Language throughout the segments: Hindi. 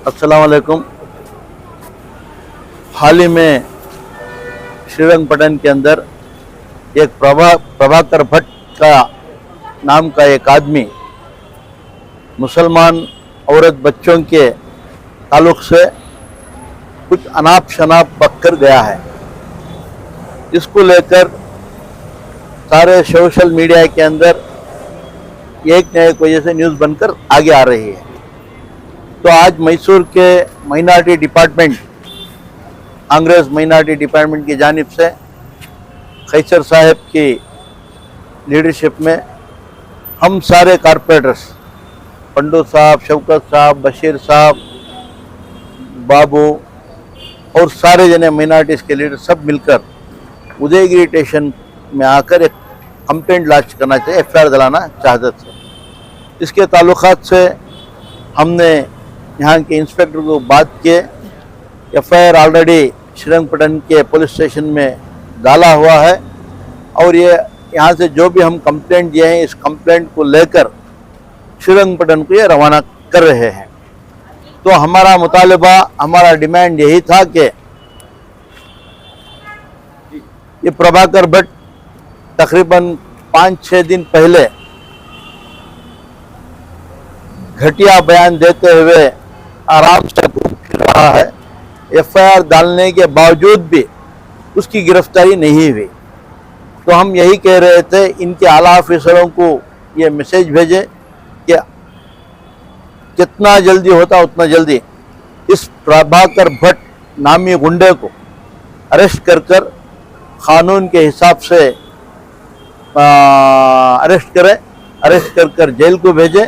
अस्सलाम वालेकुम। हाल ही में श्रीरंगपट्टन के अंदर एक प्रभाकर भट्ट का नाम का एक आदमी मुसलमान औरत बच्चों के ताल्लुक से कुछ अनाप शनाप बककर गया है। इसको लेकर सारे सोशल मीडिया के अंदर एक न एक वजह से न्यूज़ बनकर आगे आ रही है। तो आज मैसूर के minority department, Congress minority department की जानिब से खैसर साहब की लीडरशिप में हम सारे कारपोरेटर्स, पंडू साहब, शौकत साहब, बशीर साहब, बाबू और सारे जने माइनॉरिटीज़ के लीडर सब मिलकर उदयगिरी स्टेशन में आकर एक कंप्लेंट लॉन्च करना चाहिए, FIR दिलाना चाहते थे। इसके ताल्लुकात से हमने यहाँ के इंस्पेक्टर को बात किए। FIR ऑलरेडी श्रीरंगपट्टन के पुलिस स्टेशन में डाला हुआ है और ये यहाँ से जो भी हम कंप्लेंट दिए हैं, इस कंप्लेंट को लेकर श्रीरंगपट्टन को ये रवाना कर रहे हैं। तो हमारा मुतालबा, हमारा डिमांड यही था कि ये प्रभाकर भट्ट तकरीबन 5-6 दिन पहले घटिया बयान देते हुए आराम से घूम फिर रहा है। FIR डालने के बावजूद भी उसकी गिरफ्तारी नहीं हुई। तो हम यही कह रहे थे, इनके आला ऑफिसरों को ये मैसेज भेजें कि जितना जल्दी होता उतना जल्दी इस प्रभाकर भट्ट नामी गुंडे को अरेस्ट कर कानून के हिसाब से अरेस्ट करें, अरेस्ट कर जेल को भेजें,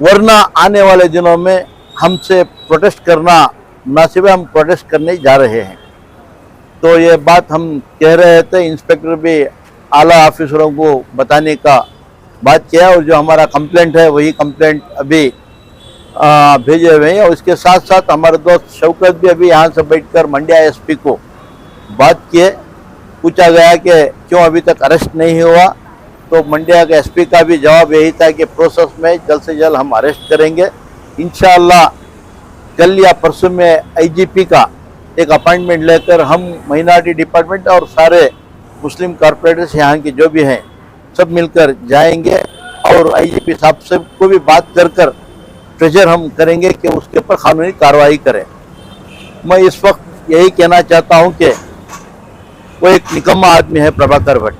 वरना आने वाले दिनों में हमसे प्रोटेस्ट करना मुनासिब है। हम प्रोटेस्ट करने जा रहे हैं। तो ये बात हम कह रहे थे। इंस्पेक्टर भी आला ऑफिसरों को बताने का बात किया और जो हमारा कंप्लेंट है वही कंप्लेंट अभी भेजे हुए हैं। और इसके साथ साथ हमारे दोस्त शौकत भी अभी यहाँ से बैठकर मंड्या SP को बात किए। पूछा गया कि क्यों अभी तक अरेस्ट नहीं हुआ, तो मंड्या के SP का भी जवाब यही था कि प्रोसेस में जल्द से जल्द हम अरेस्ट करेंगे। इंशाअल्लाह कल या परसों में IGP का एक अपॉइंटमेंट लेकर हम माइनॉरिटी डिपार्टमेंट और सारे मुस्लिम कॉरपोरेटर्स यहाँ के जो भी हैं सब मिलकर जाएंगे और IGP साहब से को भी बात कर प्रेशर हम करेंगे कि उसके ऊपर कानूनी कार्रवाई करें। मैं इस वक्त यही कहना चाहता हूँ कि वो एक निकम्मा आदमी है प्रभाकर भट्ट,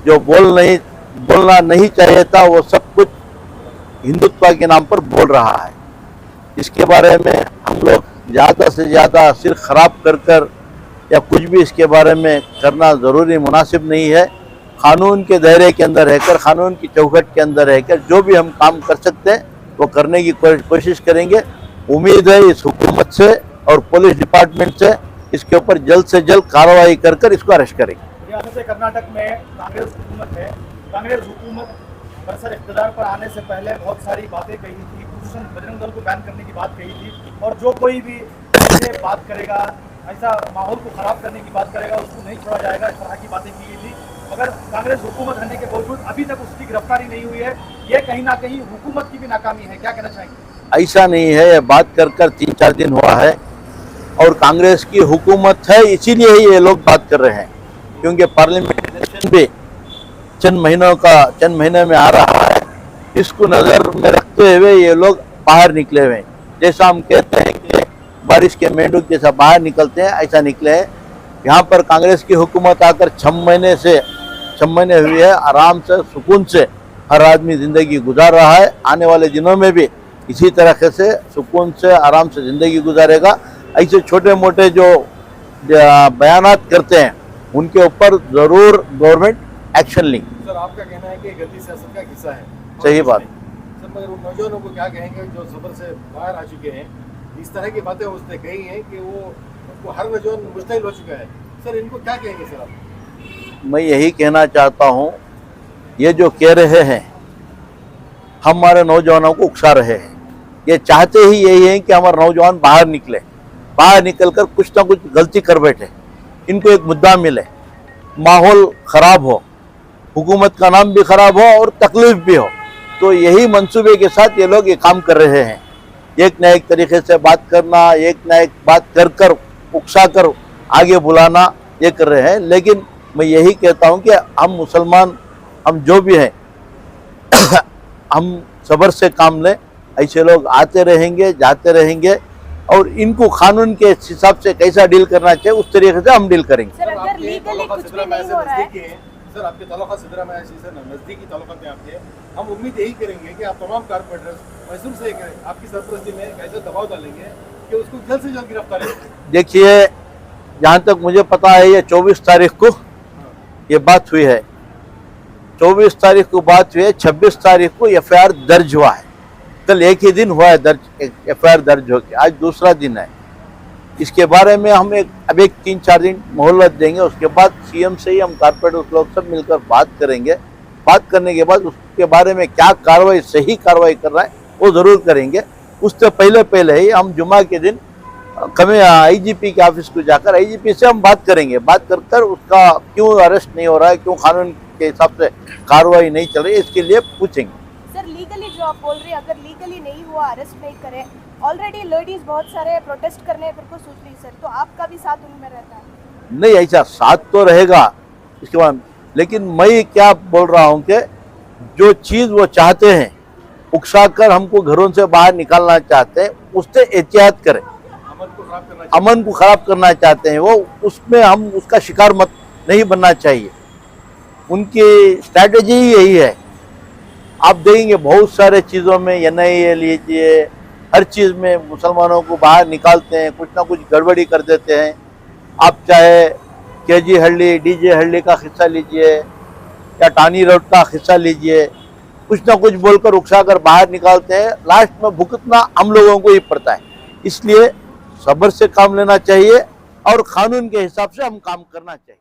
जो बोलना नहीं चाहिए था, वो सब कुछ हिंदुत्व के नाम पर बोल रहा है। इसके बारे में हम लोग ज़्यादा से ज़्यादा सिर खराब कर या कुछ भी इसके बारे में करना ज़रूरी मुनासिब नहीं है। कानून के दायरे के अंदर रहकर, कानून की चौखट के अंदर रहकर जो भी हम काम कर सकते हैं वो करने की कोशिश करेंगे। उम्मीद है इस हुकूमत से और पुलिस डिपार्टमेंट से इसके ऊपर जल्द से जल्द कार्रवाई कर इसको अरेस्ट करेंगे। यहाँ से कर्नाटक में कांग्रेस हुकूमत है। कांग्रेस हुकूमत बरसर इक़्तिदार पर आने से पहले बहुत सारी बातें कही थी, खुसूसन बजरंग दल को बैन करने की बात कही थी और जो कोई भी ऐसे बात करेगा, ऐसा माहौल को ख़राब करने की बात करेगा, उसको नहीं छोड़ा जाएगा, इस तरह की बातें की गई थी। मगर कांग्रेस हुकूमत रहने के बावजूद अभी तक उसकी गिरफ्तारी नहीं हुई है। ये कहीं ना कहीं हुकूमत की भी नाकामी है। क्या कहना चाहेंगे? ऐसा नहीं है, ये बात कर 3-4 दिन हुआ है और कांग्रेस की हुकूमत है, इसीलिए ही ये लोग बात कर रहे हैं, क्योंकि पार्लियामेंट इलेक्शन भी चंद महीने में आ रहा है। इसको नज़र में रखते हुए ये लोग बाहर निकले हुए हैं। जैसा हम कहते हैं कि बारिश के मेंढक जैसा बाहर निकलते हैं, ऐसा निकले हैं। यहाँ पर कांग्रेस की हुकूमत आकर 6 महीने हुए है। आराम से, सुकून से हर आदमी ज़िंदगी गुजार रहा है। आने वाले दिनों में भी इसी तरह से सुकून से, आराम से ज़िंदगी गुजारेगा। ऐसे छोटे मोटे जो बयानात करते हैं उनके ऊपर ज़रूर गवर्नमेंट एक्शन लेंगी। सर, आपका कहना है कि गलती सियासत का हिस्सा है? सही बात। सर, मगर उन नौजवानों को क्या कहेंगे जो सबर से बाहर आ चुके हैं? इस तरह की बातें उसने कही हैं कि उनको हर नौजवान मुश्तिल हो चुका है। सर, इनको क्या कहेंगे सर आप? मैं यही कहना चाहता हूँ, ये जो कह रहे हैं हमारे नौजवानों को उकसा रहे हैं। ये चाहते ही यही है कि हमारे नौजवान बाहर निकल कर कुछ ना कुछ गलती कर बैठे, इनको एक मुद्दा मिले, माहौल ख़राब हो, हुकूमत का नाम भी ख़राब हो और तकलीफ भी हो। तो यही मंसूबे के साथ ये लोग ये काम कर रहे हैं। एक न एक तरीके से बात करना, एक न एक बात कर कर उकसा कर आगे बुलाना, ये कर रहे हैं। लेकिन मैं यही कहता हूं कि हम मुसलमान, हम जो भी हैं हम सब्र से काम लें। ऐसे लोग आते रहेंगे, जाते रहेंगे, और इनको कानून के हिसाब से कैसा डील करना चाहिए उस तरीके से हम डील करेंगे। सर अगर लीगली कुछ भी नहीं हो रहा है, सर आपके तालुका सिद्रा में ऐसी सर नजदीकी तालुका में आपके, हम उम्मीद यही करेंगे कि आप तमाम कारपोरेटर्स मैसूर से आपकी सरपरस्ती में एक ऐसा दबाव डालेंगे कि उसको जल्द से जल्द गिरफ्तार करें। देखिए, जहाँ तक मुझे पता है ये 24 तारीख को ये बात हुई है, 24 तारीख को बात हुई है, 26 तारीख को एफआईआर दर्ज हुआ है। कल एक ही दिन हुआ है दर्ज, एफआईआर दर्ज होकर, आज दूसरा दिन है। इसके बारे में हम अब एक 3-4 दिन मोहलत देंगे। उसके बाद सीएम से ही हम कारपोरेट लोग सब मिलकर बात करेंगे। बात करने के बाद उसके बारे में क्या कार्रवाई, सही कार्रवाई करना है वो जरूर करेंगे। उससे पहले ही हम जुमा के दिन कमें आईजीपी के ऑफिस को जाकर आईजीपी से हम बात करेंगे। बात कर उसका क्यों अरेस्ट नहीं हो रहा है, क्यों कानून के हिसाब से कार्रवाई नहीं चल रही है, इसके लिए पूछेंगे। सर लीगली जो आप बोल रहे हैं, अगर लीगली नहीं हुआ, अरेस्ट नहीं करे, ऑलरेडी लेडीज बहुत सारे प्रोटेस्ट करने पर को सोच रही सर, तो आपका भी साथ उनमें रहता है? नहीं, ऐसा साथ तो रहेगा इसके बाद, लेकिन मैं क्या बोल रहा हूं कि जो चीज वो चाहते हैं, उकसा कर हमको घरों से बाहर निकालना चाहते हैं, उससे एहतियात करें। अमन को खराब करना चाहते हैं वो, उसमें हम उसका शिकार मत नहीं बनना चाहिए। उनकी स्ट्रैटेजी ही यही है। आप देखेंगे बहुत सारे चीज़ों में एनआईए लीजिए, हर चीज़ में मुसलमानों को बाहर निकालते हैं, कुछ ना कुछ गड़बड़ी कर देते हैं। आप चाहे केजी हल्ली, डीजे हल्ली का हिस्सा लीजिए या टानी रोड का हिस्सा लीजिए, कुछ ना कुछ बोलकर उकसाकर बाहर निकालते हैं। लास्ट में भुगतना हम लोगों को ही पड़ता है। इसलिए सब्र से काम लेना चाहिए और कानून के हिसाब से हम काम करना चाहिए।